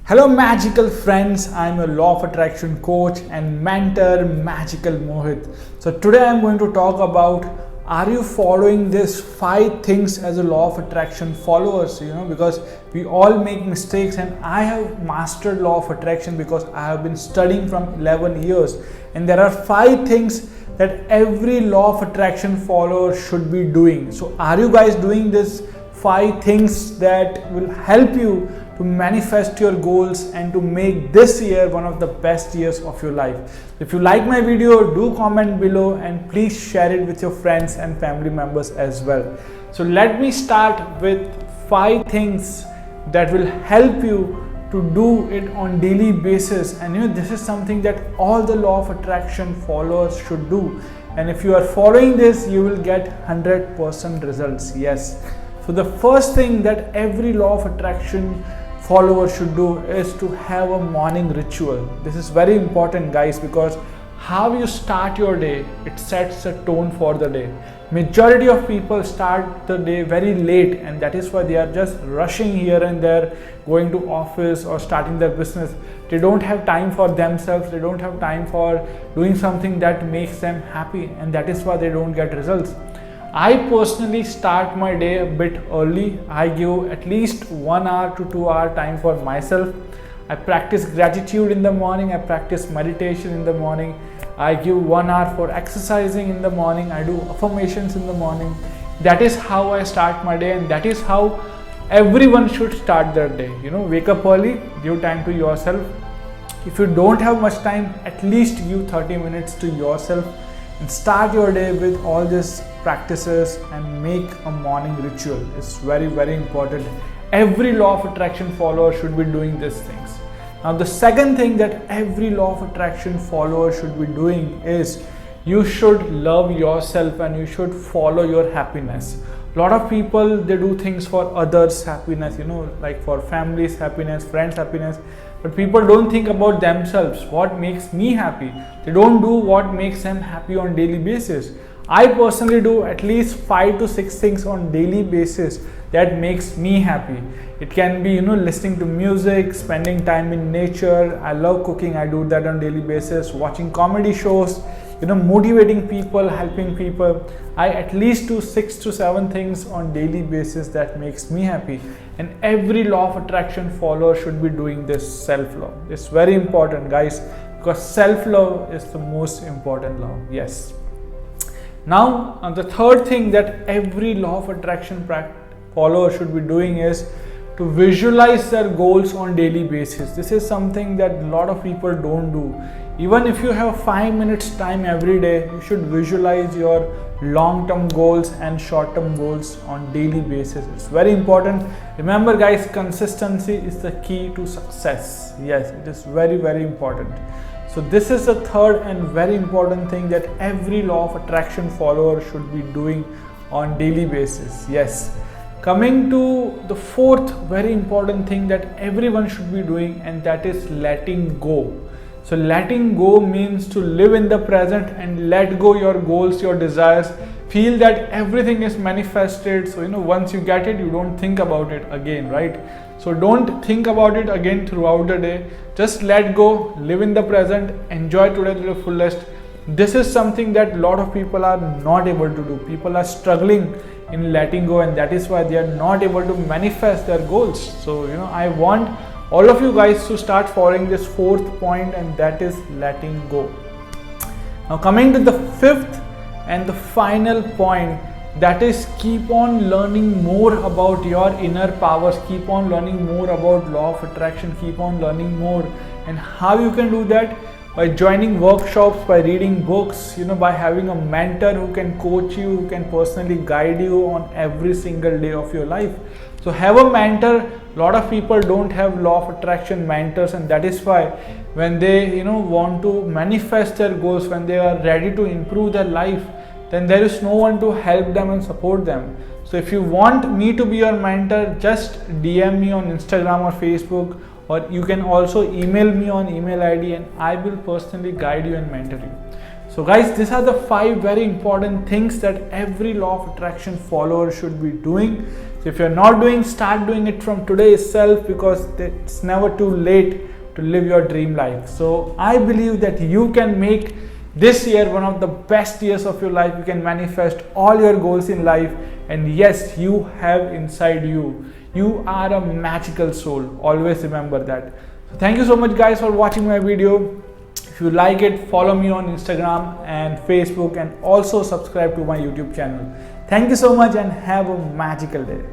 Hello magical friends, I'm a law of attraction coach and mentor Magical Mohit. So today I'm going to talk about, are you following these 5 things as a law of attraction followers, because we all make mistakes, and I have mastered law of attraction because I have been studying from 11 years, and there are 5 things that every law of attraction follower should be doing. So are you guys doing this 5 things that will help you to manifest your goals and to make this year one of the best years of your life? If you like my video, do comment below and please share it with your friends and family members as well. So let me start with 5 things that will help you to do it on daily basis, and this is something that all the law of attraction followers should do, and if you are following this you will get 100% results. Yes. So the first thing that every law of attraction follower should do is to have a morning ritual. This is very important, guys, because how you start your day, it sets a tone for the day. Majority of people start the day very late, and that is why they are just rushing here and there, going to office or starting their business. They don't have time for themselves, they don't have time for doing something that makes them happy, and that is why they don't get results. I personally start my day a bit early. I give at least 1 hour to 2 hour time for myself. I practice gratitude in the morning. I practice meditation in the morning. I give 1 hour for exercising in the morning. I do affirmations in the morning. That is how I start my day, and that is how everyone should start their day. Wake up early, give time to yourself. If you don't have much time, at least give 30 minutes to yourself and start your day with all these practices and make a morning ritual. It's very, very important. Every law of attraction follower should be doing these things. Now the second thing that every law of attraction follower should be doing is you should love yourself and you should follow your happiness. A lot of people, they do things for others' happiness, like for families' happiness, friends' happiness, but people don't think about themselves. What makes me happy? They don't do what makes them happy on daily basis. I personally do at least 5 to 6 things on daily basis that makes me happy. It can be, listening to music, spending time in nature. I love cooking. I do that on daily basis. Watching comedy shows, motivating people, helping people. I at least do 6 to 7 things on daily basis that makes me happy. And every law of attraction follower should be doing this self-love. It's very important, guys, because self-love is the most important law. Yes. Now, the third thing that every law of attraction follower should be doing is to visualize their goals on daily basis. This is something that a lot of people don't do. Even if you have 5 minutes time every day, you should visualize your long-term goals and short-term goals on daily basis. It's very important. Remember, guys, consistency is the key to success. Yes, it is very, very important. So this is the third and very important thing that every law of attraction follower should be doing on daily basis. Yes. Coming to the fourth very important thing that everyone should be doing, and that is letting go. So letting go means to live in the present and let go your goals, your desires. Feel that everything is manifested. So once you get it, you don't think about it again, right? So don't think about it again throughout the day. Just let go, live in the present, enjoy today to the fullest. This is something that a lot of people are not able to do. People are struggling in letting go, and that is why they are not able to manifest their goals. So I want all of you guys to start following this fourth point, and that is letting go. Now coming to the fifth and the final point, that is keep on learning more about your inner powers, keep on learning more about law of attraction, keep on learning more. And how you can do that? By joining workshops, by reading books, by having a mentor who can coach you, who can personally guide you on every single day of your life. So have a mentor. A lot of people don't have law of attraction mentors, and that is why when they want to manifest their goals, when they are ready to improve their life, then there is no one to help them and support them. So if you want me to be your mentor, just DM me on Instagram or Facebook, or you can also email me on email ID, and I will personally guide you and mentor you. So guys, these are the 5 very important things that every law of attraction follower should be doing. So if you're not doing, start doing it from today itself, because it's never too late to live your dream life. So I believe that you can make this year one of the best years of your life. You can manifest all your goals in life, and yes, you have inside you are a magical soul. Always remember that. So thank you so much guys for watching my video. If you like it, follow me on Instagram and Facebook, and also subscribe to my YouTube channel. Thank you so much and have a magical day.